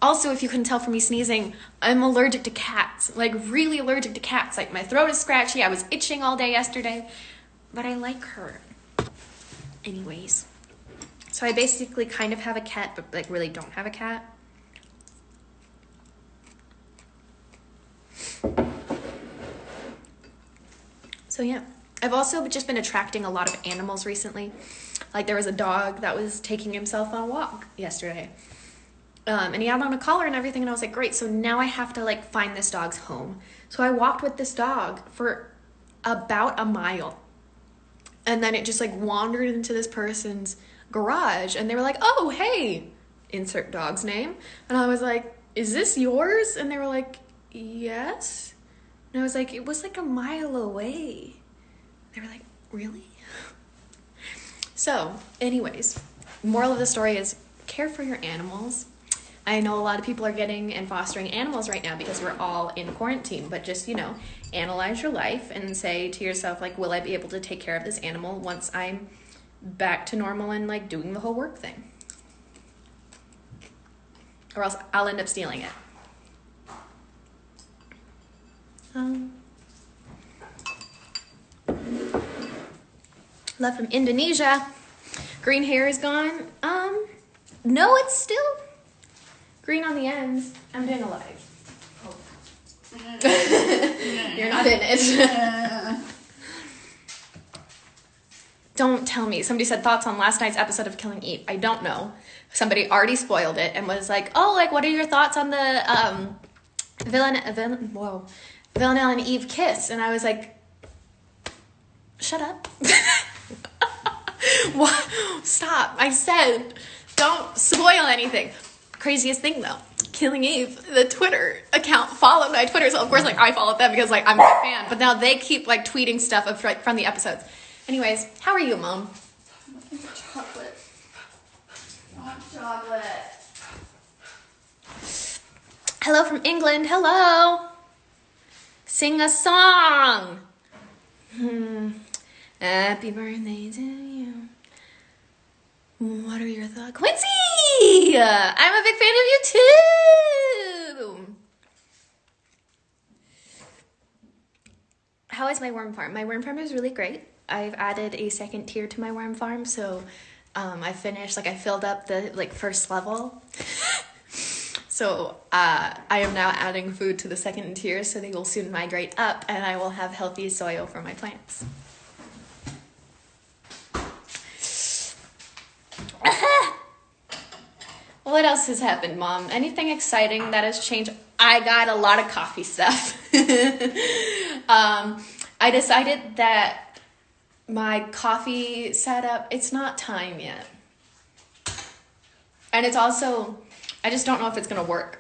Also, if you couldn't tell from me sneezing, I'm allergic to cats. Like, really allergic to cats. Like, my throat is scratchy. I was itching all day yesterday. But I like her. Anyways. So I basically kind of have a cat, but, like, really don't have a cat. So, yeah. I've also just been attracting a lot of animals recently. Like, there was a dog that was taking himself on a walk yesterday. And he had on a collar and everything, and I was like, great, so now I have to, like, find this dog's home. So I walked with this dog for about a mile. And then it just, like, wandered into this person's garage, and they were like, oh, hey, insert dog's name. And I was like, is this yours? And they were like, yes. And I was like, it was, like, a mile away. They were like, really? So, anyways, moral of the story is care for your animals. I know a lot of people are getting and fostering animals right now because we're all in quarantine, but just, you know, analyze your life and say to yourself, like, will I be able to take care of this animal once I'm back to normal and, like, doing the whole work thing? Or else I'll end up stealing it. Love from Indonesia. Green hair is gone. No, it's still green on the ends. I'm doing a live. Oh. You're not in it. Don't tell me. Somebody said thoughts on last night's episode of Killing Eve. I don't know. Somebody already spoiled it and was like, oh, like, what are your thoughts on the Villanelle and Eve kiss? And I was like, shut up. What? Stop. I said, don't spoil anything. Craziest thing, though. Killing Eve, the Twitter account followed my Twitter. So, of course, like, I followed them because, like, I'm a fan. But now they keep, like, tweeting stuff from the episodes. Anyways, how are you, Mom? Chocolate. I want chocolate. Hello from England. Hello. Sing a song. Happy birthday to you. What are your thoughts? Quincy! I'm a big fan of you too! How is my worm farm? My worm farm is really great. I've added a second tier to my worm farm, so I finished, like, I filled up the, like, first level. So I am now adding food to the second tier, so they will soon migrate up, and I will have healthy soil for my plants. What else has happened, Mom? Anything exciting that has changed? I got a lot of coffee stuff. I decided that my coffee setup, it's not time yet. And it's also, I just don't know if it's going to work.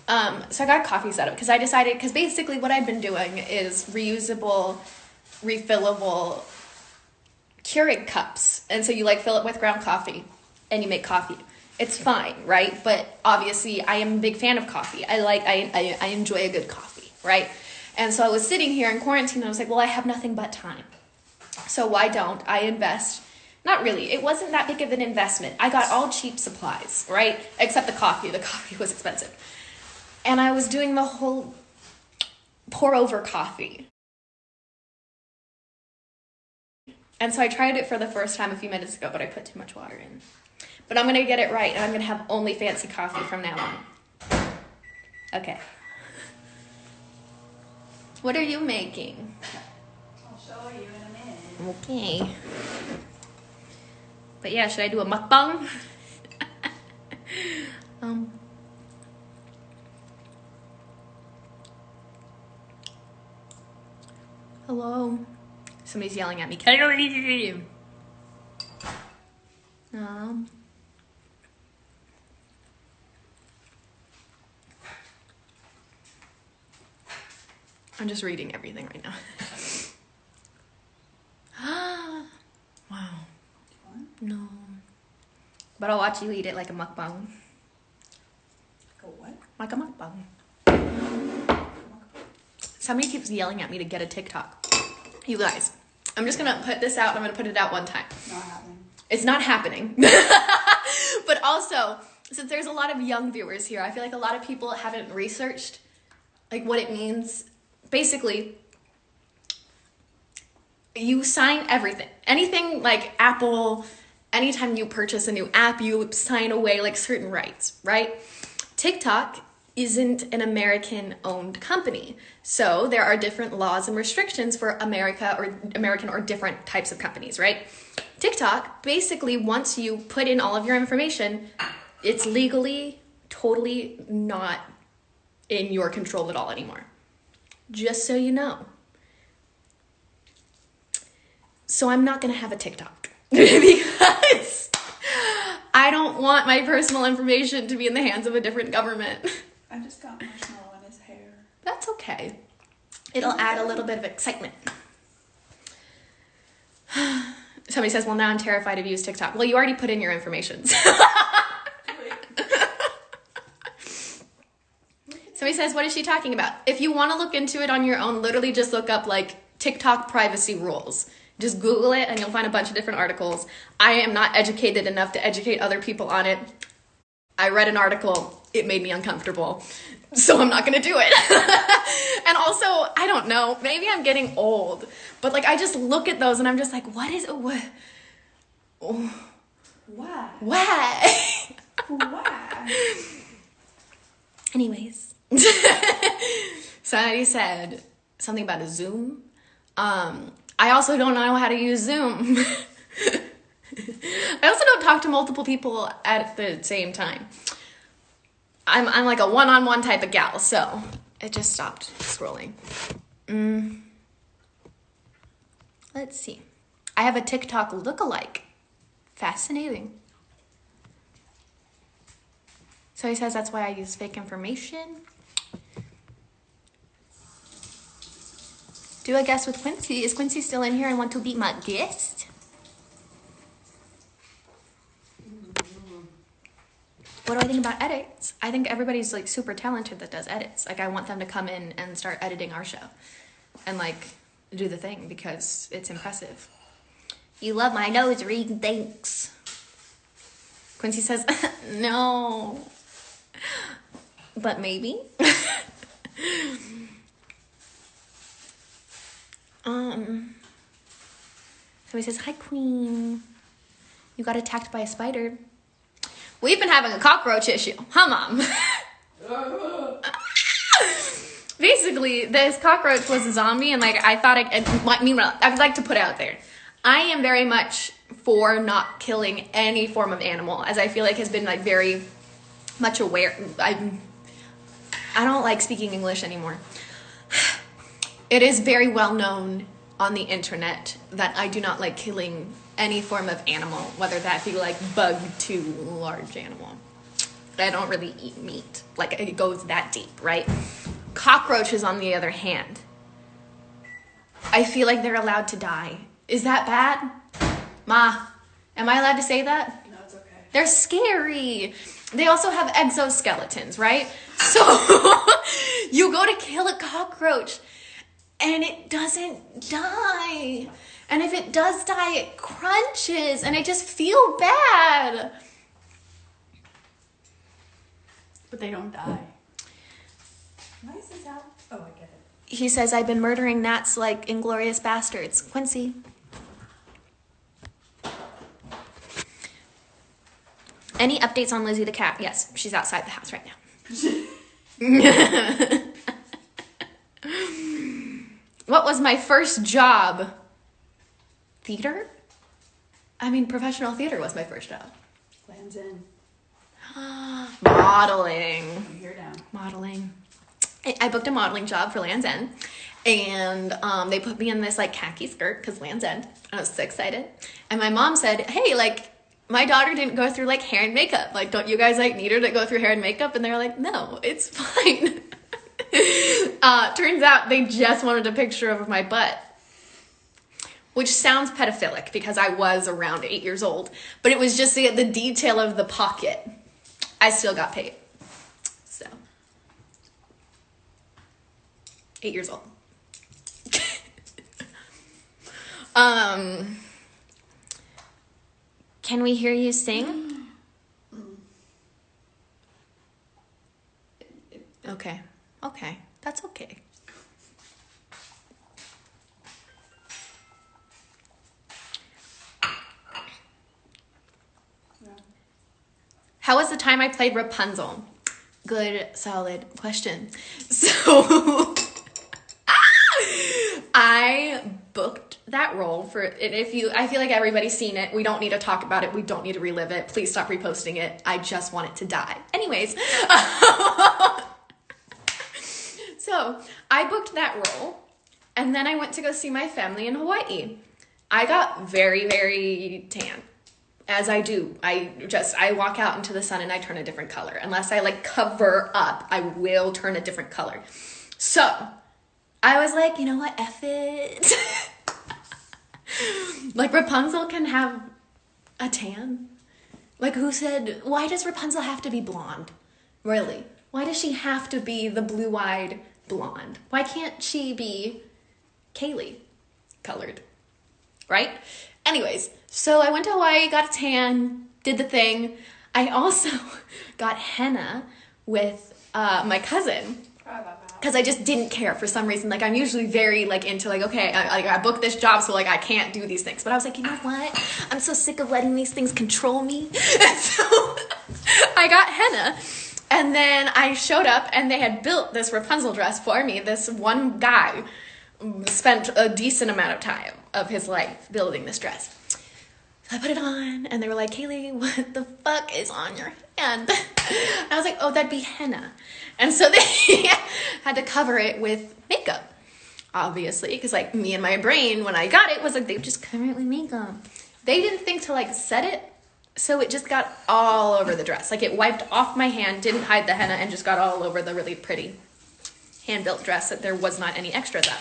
So I got a coffee setup because I decided, because basically what I've been doing is reusable, refillable Keurig cups. And so you, like, fill it with ground coffee and you make coffee. It's fine, right? But obviously I am a big fan of coffee. I enjoy a good coffee, right? And so I was sitting here in quarantine and I was like, well, I have nothing but time. So why don't I invest? Not really. It wasn't that big of an investment. I got all cheap supplies, right? Except the coffee. The coffee was expensive. And I was doing the whole pour over coffee. And so I tried it for the first time a few minutes ago, but I put too much water in. But I'm going to get it right, and I'm going to have only fancy coffee from now on. Okay. What are you making? I'll show you in a minute. Okay. But yeah, should I do a mukbang? Hello. Somebody's yelling at me. Kaylee! I'm just reading everything right now. Wow. No. But I'll watch you eat it like a mukbang. Like a what? Like a mukbang. Somebody keeps yelling at me to get a TikTok. You guys, I'm just gonna put this out. I'm gonna put it out one time. Not happening. It's not happening. Also, since there's a lot of young viewers here, I feel like a lot of people haven't researched like what it means. Basically, you sign everything. Anything like Apple, anytime you purchase a new app, you sign away like certain rights, right? TikTok isn't an American-owned company. So there are different laws and restrictions for American or different types of companies, right? TikTok, basically, once you put in all of your information, it's legally totally not in your control at all anymore. Just so you know. So I'm not going to have a TikTok because I don't want my personal information to be in the hands of a different government. I just got marshmallow in his hair. That's okay. It'll add a little bit of excitement. Somebody says, well, now I'm terrified to use TikTok. Well, you already put in your information. Somebody says, what is she talking about? If you want to look into it on your own, literally just look up like TikTok privacy rules. Just Google it and you'll find a bunch of different articles. I am not educated enough to educate other people on it. I read an article. It made me uncomfortable. So I'm not going to do it. And also, I don't know. Maybe I'm getting old. But like, I just look at those and I'm just like, what is it? What? Why? Why? Why? Anyways. Somebody said something about a Zoom. I also don't know how to use Zoom. I also don't talk to multiple people at the same time. I'm like a one-on-one type of gal, so it just stopped scrolling. Let's see. I have a TikTok lookalike. Fascinating. So he says that's why I use fake information. Do a guess with Quincy. Is Quincy still in here and want to be my guest? What do I think about edits? I think everybody's like super talented that does edits. Like I want them to come in and start editing our show and like do the thing because it's impressive. You love my nose ring, thanks. Quincy says, no, but maybe. Somebody says, hi, Queen. You got attacked by a spider. We've been having a cockroach issue. Huh, Mom? Basically, this cockroach was a zombie, and like I thought I would like to put out there. I am very much for not killing any form of animal, as I feel like has been like very much aware. I don't like speaking English anymore. It is very well known on the internet that I do not like killing any form of animal, whether that be like bug to large animal. I don't really eat meat. Like it goes that deep, right? Cockroaches, on the other hand, I feel like they're allowed to die. Is that bad? Ma, am I allowed to say that? No, it's okay. They're scary. They also have exoskeletons, right? So you go to kill a cockroach and it doesn't die. And if it does die, it crunches and I just feel bad. But they don't die. Why is this out? Oh, I get it. He says, I've been murdering gnats like Inglorious Bastards. Quincy. Any updates on Lizzie the cat? Yes, she's outside the house right now. What was my first job? Theater? I mean, professional theater was my first job. Lands in. Modeling. I'm here now. Modeling. I booked a modeling job for Land's End, and they put me in this like khaki skirt because Land's End. I was so excited, and my mom said, "Hey, like my daughter didn't go through like hair and makeup. Like, don't you guys like need her to go through hair and makeup?" And they're like, "No, it's fine." Turns out they just wanted a picture of my butt, which sounds pedophilic because I was around 8 years old, but it was just the detail of the pocket. I still got paid. So, 8 years old. Can we hear you sing? Okay. Okay. That's okay. Yeah. How was the time I played Rapunzel? Good, solid question. So I booked that role for, and I feel like everybody's seen it. We don't need to talk about it. We don't need to relive it. Please stop reposting it. I just want it to die. Anyways. So I booked that role, and then I went to go see my family in Hawaii. I got very, very tan, as I do. I walk out into the sun and I turn a different color. Unless I like cover up, I will turn a different color. So I was like, you know what, F it. Like, Rapunzel can have a tan. Like, who said, why does Rapunzel have to be blonde? Really? Why does she have to be the blue-eyed blonde? Why can't she be Kaylee colored? Right? Anyways, so I went to Hawaii, got a tan, did the thing. I also got henna with my cousin. Because I just didn't care for some reason. Like, I'm usually very, like, into, like, okay, I booked this job, so, like, I can't do these things. But I was like, you know what? I'm so sick of letting these things control me. And so I got henna. And then I showed up, and they had built this Rapunzel dress for me. This one guy spent a decent amount of time of his life building this dress. So I put it on, and they were like, Kaylee, what the fuck is on your hand? And I was like, oh, that'd be henna. And so they had to cover it with makeup, obviously, because, like, me and my brain, when I got it, was like, they just cover it with makeup. They didn't think to, like, set it, so it just got all over the dress. Like, it wiped off my hand, didn't hide the henna, and just got all over the really pretty hand-built dress that there was not any extras of.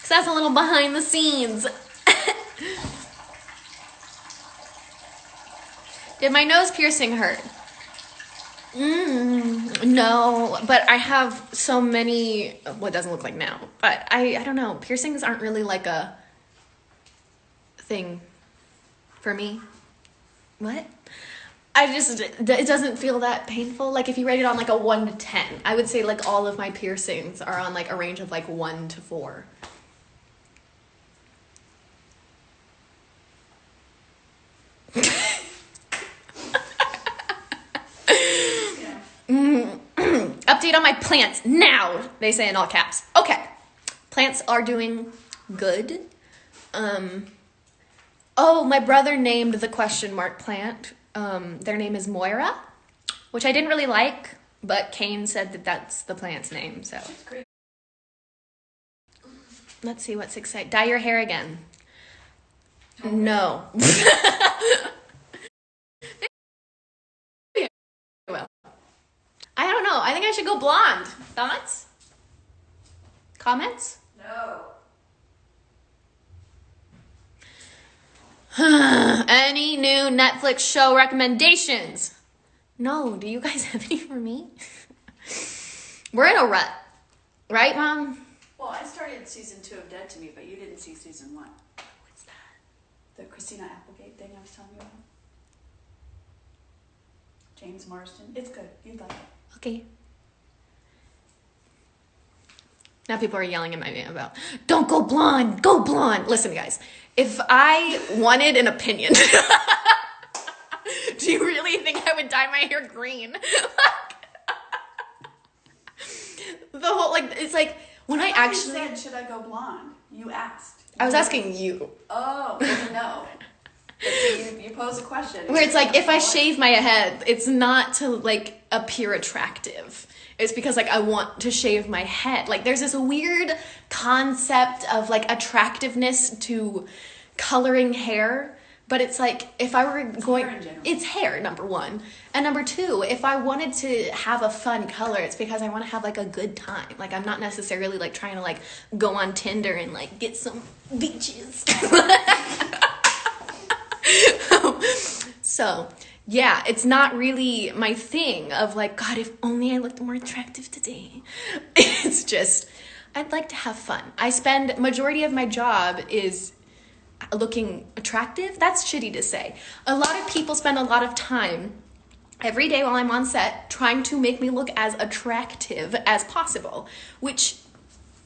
So that's a little behind the scenes. Did my nose piercing hurt? No, but I have so many, well, it doesn't look like now, but I don't know. Piercings aren't really like a thing for me. What? It doesn't feel that painful. Like, if you rate it on like a 1 to 10, I would say like all of my piercings are on like a range of like 1 to 4. Update on my plants now, they say in all caps. Okay, plants are doing good. Oh, my brother named the question mark plant. Their name is Moira, which I didn't really like, but Kane said that that's the plant's name, so. Let's see what's exciting. Dye your hair again. Okay. No. Well, I don't know. I think I should go blonde. Thoughts? Comments? No. Any new Netflix show recommendations? No. Do you guys have any for me? We're in a rut. Right, Mom? Well, I started season 2 of Dead to Me, but you didn't see season 1. What's that? The Christina Applegate thing I was telling you about. James Marsden. It's good. You'd like it. Okay. Now people are yelling at me about, don't go blonde, go blonde. Listen, guys, if I wanted an opinion, do you really think I would dye my hair green? The whole, like, it's like, when I actually said, should I go blonde? You asked. I was asking you. Oh, no. But you pose a question. Where it's like, if I shave my head, it's not to, like, appear attractive. It's because, like, I want to shave my head. Like, there's this weird concept of, like, attractiveness to coloring hair. But it's like, if I were going... It's hair, number one. And number two, if I wanted to have a fun color, it's because I want to have, like, a good time. Like, I'm not necessarily, like, trying to, like, go on Tinder and, like, get some beaches. So, yeah, it's not really my thing of, like, God, if only I looked more attractive today. It's just, I'd like to have fun. I spend, majority of my job is looking attractive. That's shitty to say. A lot of people spend a lot of time every day while I'm on set, trying to make me look as attractive as possible, which,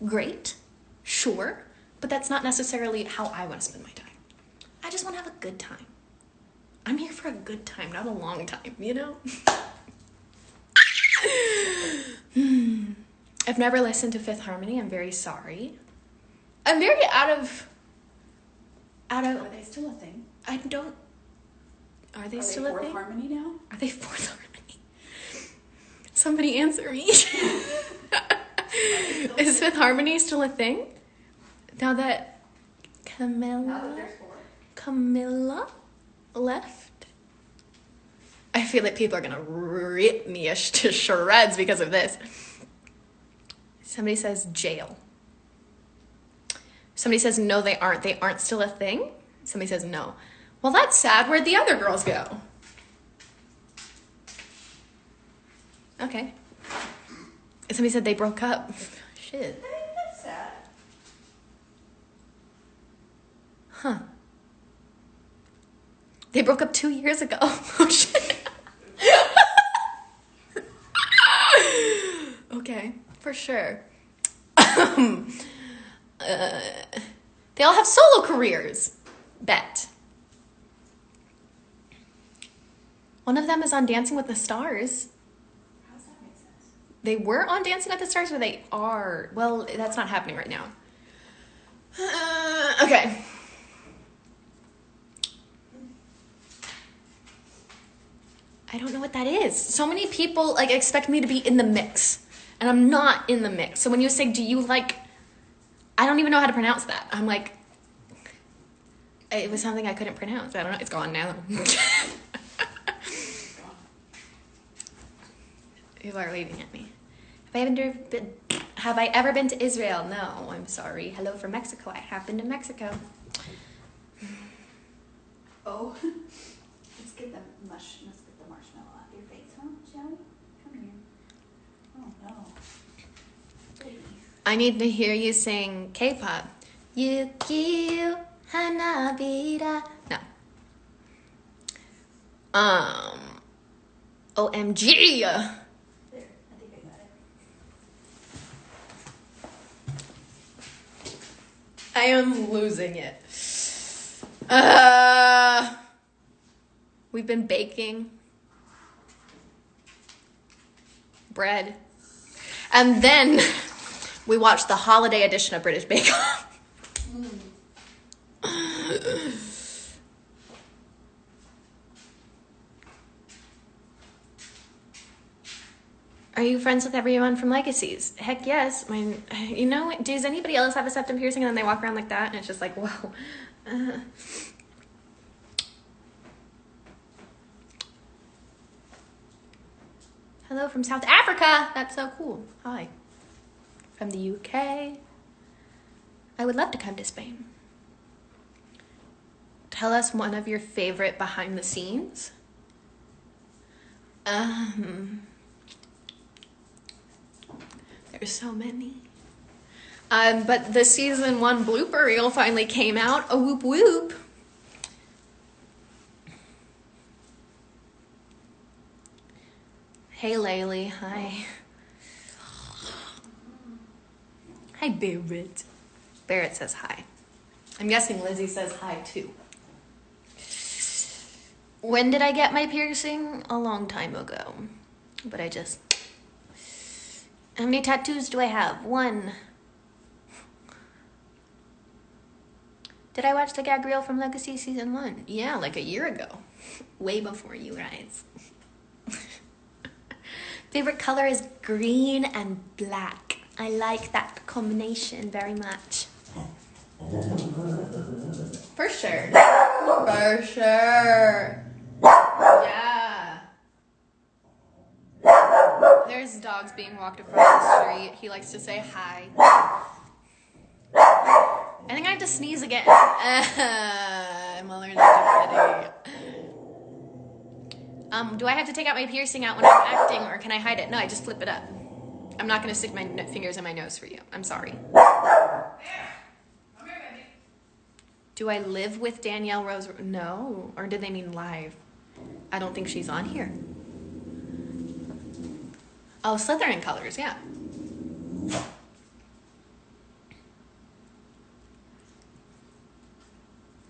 great, sure, but that's not necessarily how I want to spend my time. I just want to have a good time. I'm here for a good time, not a long time, you know? I've never listened to Fifth Harmony. I'm very sorry. I'm very out of. Are they still a thing? I don't. Are they still a thing? Fourth Harmony now? Are they Fourth Harmony? Somebody answer me. Is Fifth Harmony still a thing? Now that Camilla left? I feel like people are gonna rip me to shreds because of this. Somebody says jail. Somebody says no, they aren't. They aren't still a thing. Somebody says no. Well, that's sad. Where'd the other girls go? Okay. Somebody said they broke up. Shit. I think that's sad. Huh. They broke up 2 years ago. Oh, shit. Okay, for sure. They all have solo careers. Bet. One of them is on Dancing with the Stars. How does that make sense? They were on Dancing with the Stars, or they are? Well, that's not happening right now. Okay. I don't know what that is. So many people like expect me to be in the mix, and I'm not in the mix. So when you say, do you like, I don't even know how to pronounce that. I'm like, it was something I couldn't pronounce. I don't know. It's gone now. People are waving at me. Have I ever been to Israel? No, I'm sorry. Hello from Mexico. I have been to Mexico. Oh, let's get the marshmallow out your face, huh, shall we? Come here. Oh no. Baby. I need to hear you sing K-pop. Yuki Hanabira. No. OMG. There, I think I got it. I am losing it. We've been baking bread. And then we watched the holiday edition of British Bake Off. Are you friends with everyone from Legacies? Heck yes. You know, does anybody else have a septum piercing and then they walk around like that and it's just like, whoa. Hello from South Africa. That's so cool. Hi. From the UK. I would love to come to Spain. Tell us one of your favorite behind the scenes. There's so many. But the season 1 blooper reel finally came out. A whoop whoop. Hey Laylee, hi. Hi Barrett. Barrett says hi. I'm guessing Lizzie says hi too. When did I get my piercing? A long time ago. But how many tattoos do I have? 1. Did I watch the gag reel from Legacy season 1? Yeah, like a year ago. Way before you guys. Favorite color is green and black. I like that combination very much. For sure. For sure. Yeah. There's dogs being walked across the street. He likes to say hi. I think I have to sneeze again. I'm allergic to kitty. Do I have to take out my piercing out when I'm acting, or can I hide it? No, I just flip it up. I'm not going to stick my fingers in my nose for you. I'm sorry. Do I live with Danielle Rose? No. Or did they mean live? I don't think she's on here. Oh, Slytherin colors, yeah.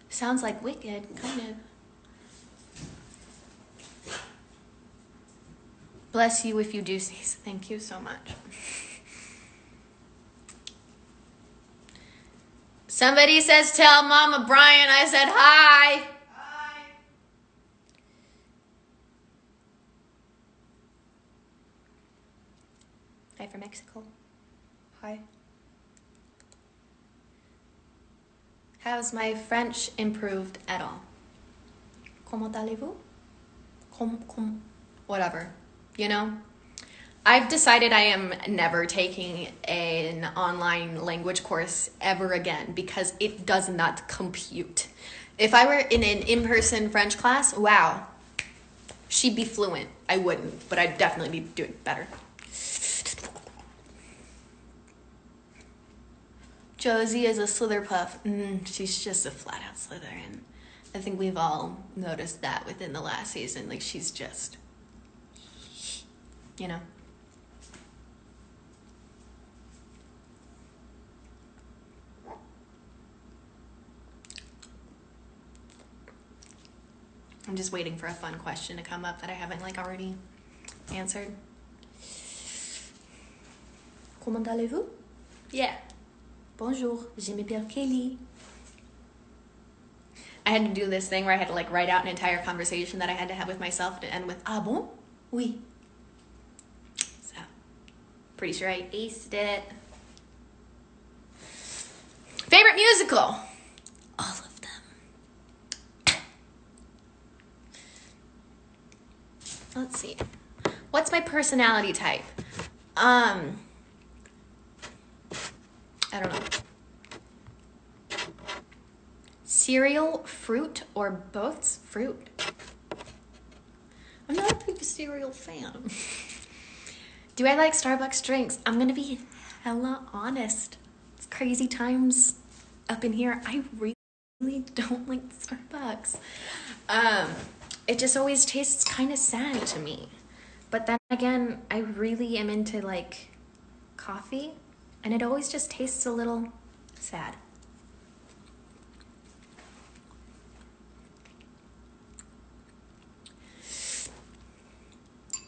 Sounds like Wicked, kind of. Bless you if you do see. Thank you so much. Somebody says, tell Mama Bryant I said hi. Hi. Hi from Mexico. Hi. Has my French improved at all? Comment allez-vous? Whatever. You know? I've decided I am never taking an online language course ever again because it does not compute. If I were in an in-person French class, wow, she'd be fluent. I wouldn't, but I'd definitely be doing better. Josie is a Slitherpuff. She's just a flat-out Slytherin. I think we've all noticed that within the last season. Like, she's just, you know. I'm just waiting for a fun question to come up that I haven't, like, already answered. Comment allez-vous? Yeah. Bonjour, je m'appelle Kaylee. I had to do this thing where I had to, like, write out an entire conversation that I had to have with myself to end with, ah bon? Oui. So, pretty sure I aced it. Favorite musical? All of them. Let's see. What's my personality type? I don't know. Cereal, fruit, or both? Fruit. I'm not a big cereal fan. Do I like Starbucks drinks? I'm gonna be hella honest. It's crazy times up in here. I really don't like Starbucks. It just always tastes kind of sad to me. But then again, I really am into like coffee, and it always just tastes a little sad.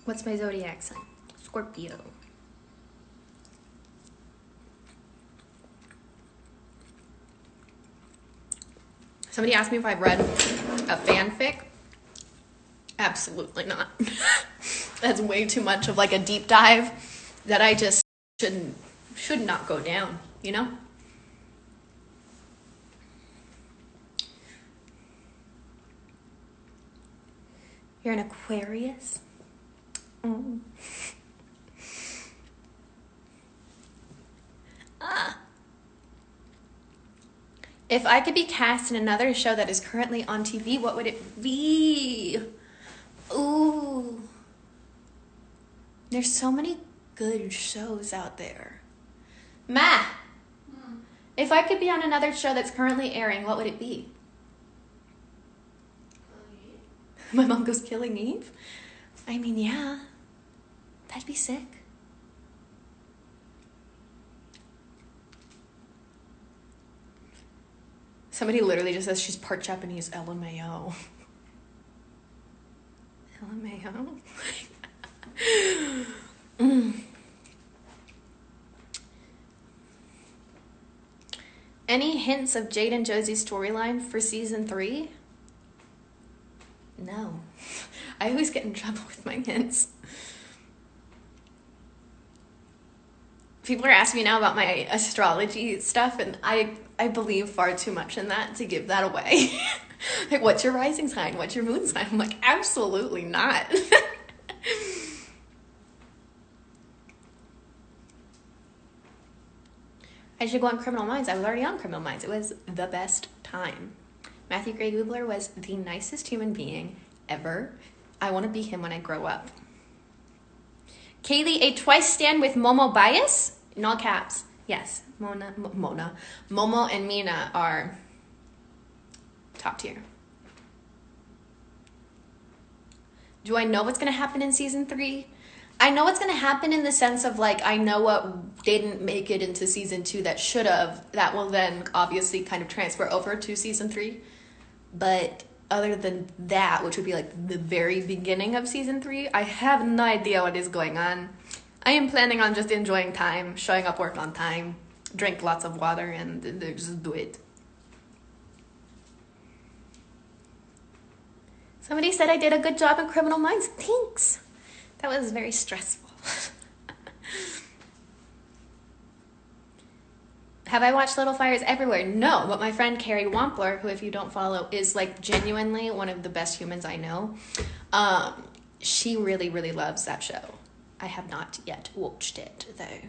What's my zodiac sign? Scorpio. Somebody asked me if I've read a fanfic. Absolutely not. That's way too much of like a deep dive that I just should not go down, you know? You're an Aquarius? Mm. If I could be cast in another show that is currently on TV, what would it be? Ooh. There's so many good shows out there. Ma! If I could be on another show that's currently airing, what would it be? My mom goes, Killing Eve? I mean, yeah. That'd be sick. Somebody literally just says she's part Japanese. LMAO. LMAO? Any hints of Jade and Josie's storyline for season 3? No. I always get in trouble with my hints. People are asking me now about my astrology stuff, and I believe far too much in that to give that away. Like, what's your rising sign? What's your moon sign? I'm like, absolutely not. I should go on Criminal Minds. I was already on Criminal Minds. It was the best time. Matthew Gray Gubler was the nicest human being ever. I want to be him when I grow up. Kaylee, a twice stand with Momo bias? In all caps. Yes. Momo and Mina are top tier. Do I know what's going to happen in season 3? I know what's going to happen in the sense of like, I know what didn't make it into season 2 that should have. That will then obviously kind of transfer over to season 3. But other than that, which would be like the very beginning of season 3, I have no idea what is going on. I am planning on just enjoying time, showing up work on time, drink lots of water, and just do it. Somebody said I did a good job in Criminal Minds. Thanks. That was very stressful. Have I watched Little Fires Everywhere? No, but my friend Carrie Wampler, who if you don't follow, is like genuinely one of the best humans I know. She really, really loves that show. I have not yet watched it though.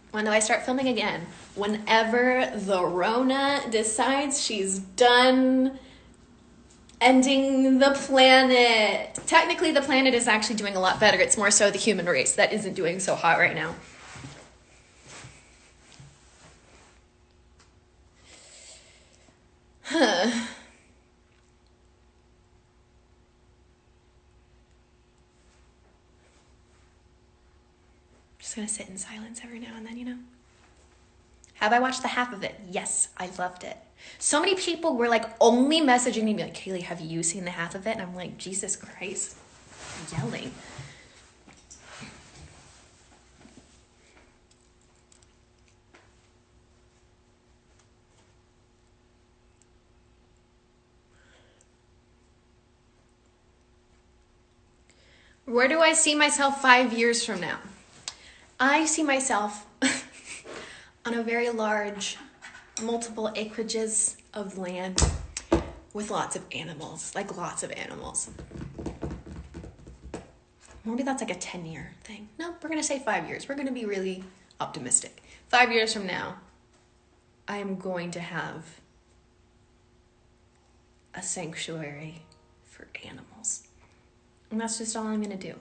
When do I start filming again? Whenever the Rona decides she's done ending the planet. Technically, the planet is actually doing a lot better. It's more so the human race that isn't doing so hot right now. Just gonna sit in silence every now and then, you know? Have I watched the half of it? Yes, I loved it. So many people were like only messaging me like, Kaylee, have you seen the half of it? And I'm like, Jesus Christ, I'm yelling. Where do I see myself 5 years from now? I see myself on a very large, multiple acreages of land with lots of animals, like lots of animals. Maybe that's like a 10-year thing. No, we're gonna say 5 years. We're gonna be really optimistic. 5 years from now, I am going to have a sanctuary for animals. And that's just all I'm gonna do,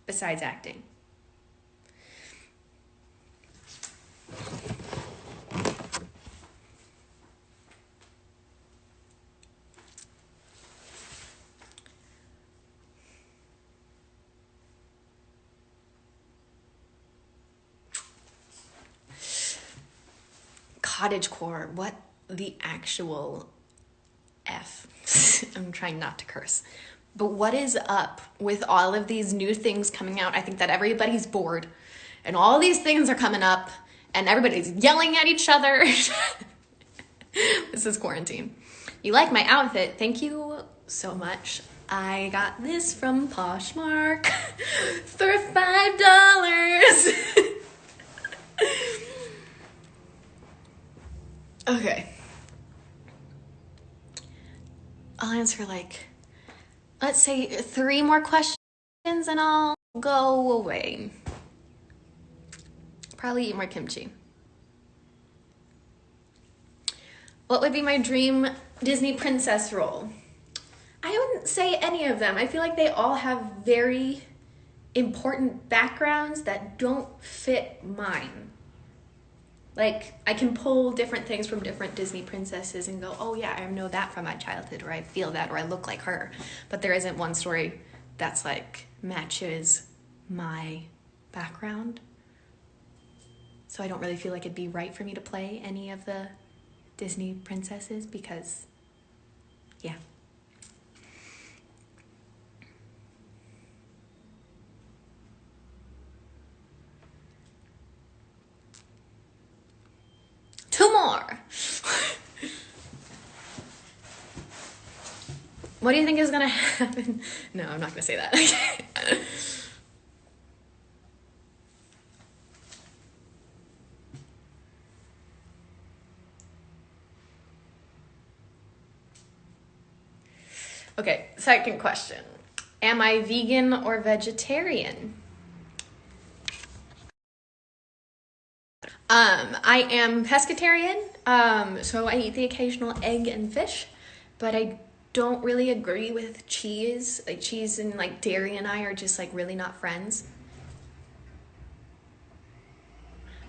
besides acting. Cottagecore, what the actual F? I'm trying not to curse. But what is up with all of these new things coming out? I think that everybody's bored and all these things are coming up and everybody's yelling at each other. This is quarantine. You like my outfit? Thank you so much. I got this from Poshmark for $5. Okay. I'll answer like, let's say 3 more questions and I'll go away. Probably eat more kimchi. What would be my dream Disney princess role? I wouldn't say any of them. I feel like they all have very important backgrounds that don't fit mine. Like, I can pull different things from different Disney princesses and go, oh yeah, I know that from my childhood, or I feel that, or I look like her. But there isn't one story that's like matches my background. So I don't really feel like it'd be right for me to play any of the Disney princesses because, yeah. Two more. What do you think is gonna happen? No, I'm not gonna say that. Okay, second question. Am I vegan or vegetarian? I am pescatarian, so I eat the occasional egg and fish, but I don't really agree with cheese. Like cheese and like dairy and I are just like really not friends.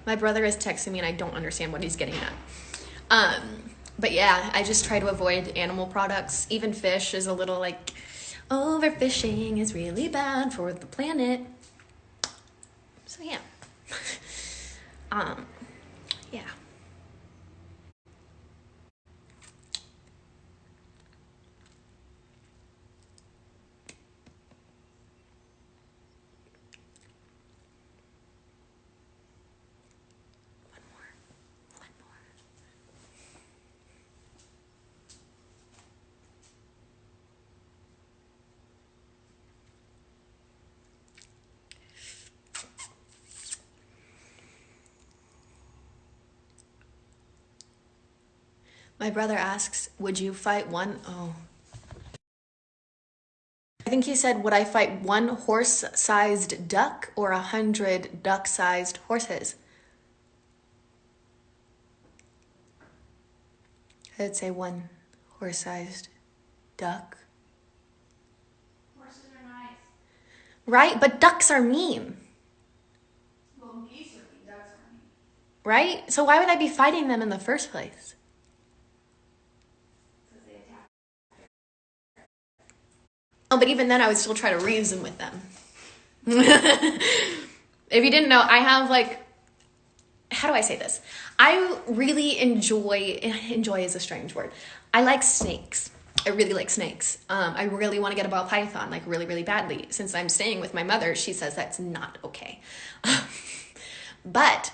My brother is texting me and I don't understand what he's getting at. But yeah, I just try to avoid animal products. Even fish is a little like, overfishing is really bad for the planet. So yeah. Yeah. One more. My brother asks, would you fight one? Oh. I think he said, would I fight one horse-sized duck or 100 duck-sized horses? I'd say one horse-sized duck. Horses are nice. Right? But ducks are mean. Well, geese are mean, ducks are mean. Right? So why would I be fighting them in the first place? Because they attack. Oh, but even then I would still try to reason with them. If you didn't know, I have like, how do I say this? I really enjoy is a strange word. I like snakes. I really like snakes. I really want to get a ball python, like really, really badly. Since I'm staying with my mother, she says that's not okay. But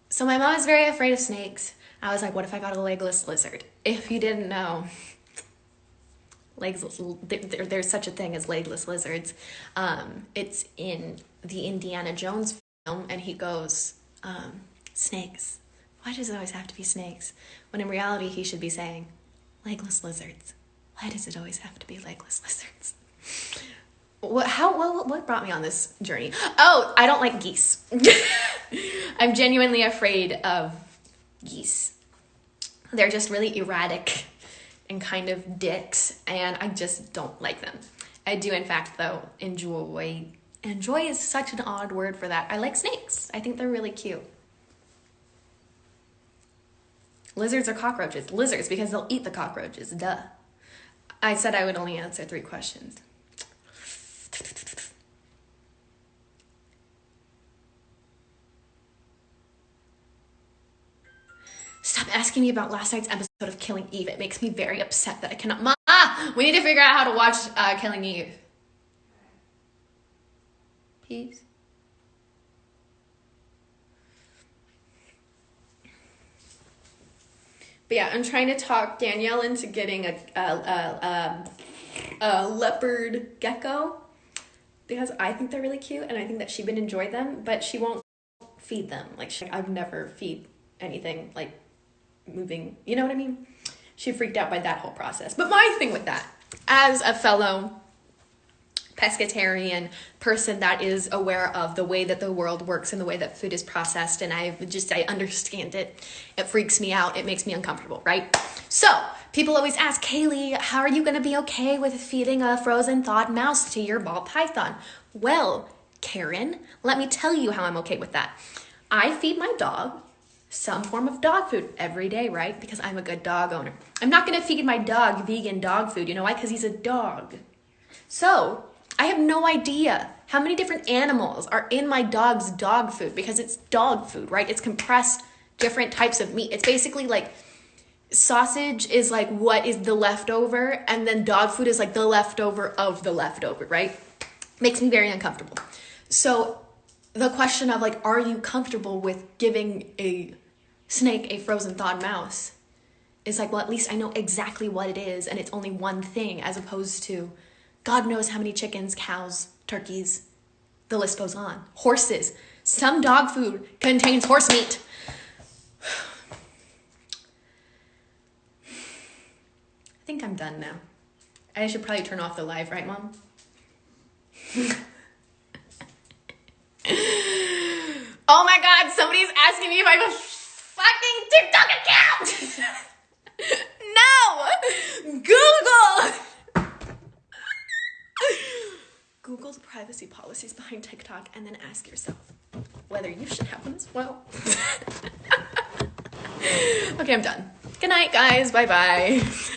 so my mom is very afraid of snakes. I was like, what if I got a legless lizard? If you didn't know, there's such a thing as legless lizards. It's in the Indiana Jones film, and he goes, snakes. Why does it always have to be snakes? When in reality, he should be saying, legless lizards. Why does it always have to be legless lizards? What brought me on this journey? Oh, I don't like geese. I'm genuinely afraid of geese. They're just really erratic and kind of dicks, and I just don't like them. I do, in fact, though, enjoy is such an odd word for that. I like snakes. I think they're really cute. Lizards or cockroaches? Lizards, because they'll eat the cockroaches, duh. I said I would only answer 3 questions. Stop asking me about last night's episode of Killing Eve. It makes me very upset that I cannot. We need to figure out how to watch Killing Eve. Peace. But yeah, I'm trying to talk Danielle into getting a leopard gecko because I think they're really cute and I think that she would enjoy them, but she won't feed them. Like, I've never feed anything like moving, you know what I mean? She freaked out by that whole process. But my thing with that, as a fellow pescatarian person that is aware of the way that the world works and the way that food is processed, and I understand it. It freaks me out. It makes me uncomfortable, right? So people always ask, Kaylee, how are you going to be okay with feeding a frozen thawed mouse to your ball python? Well, Karen, let me tell you how I'm okay with that. I feed my dog some form of dog food every day, right? Because I'm a good dog owner. I'm not going to feed my dog vegan dog food. You know why? Because he's a dog. So I have no idea how many different animals are in my dog's dog food because it's dog food, right? It's compressed different types of meat. It's basically like sausage is like what is the leftover, and then dog food is like the leftover of the leftover, right? Makes me very uncomfortable. So the question of like, are you comfortable with giving a snake a frozen thawed mouse is like, well, at least I know exactly what it is, and it's only one thing, as opposed to God knows how many chickens, cows, turkeys, the list goes on. Horses. Some dog food contains horse meat. I think I'm done now. I should probably turn off the live, right, Mom? Oh my God, somebody's asking me if I have a fucking TikTok account! No! Google! Google the privacy policies behind TikTok and then ask yourself, what whether you should have one as well. Okay, I'm done. Good night, guys. Bye-bye.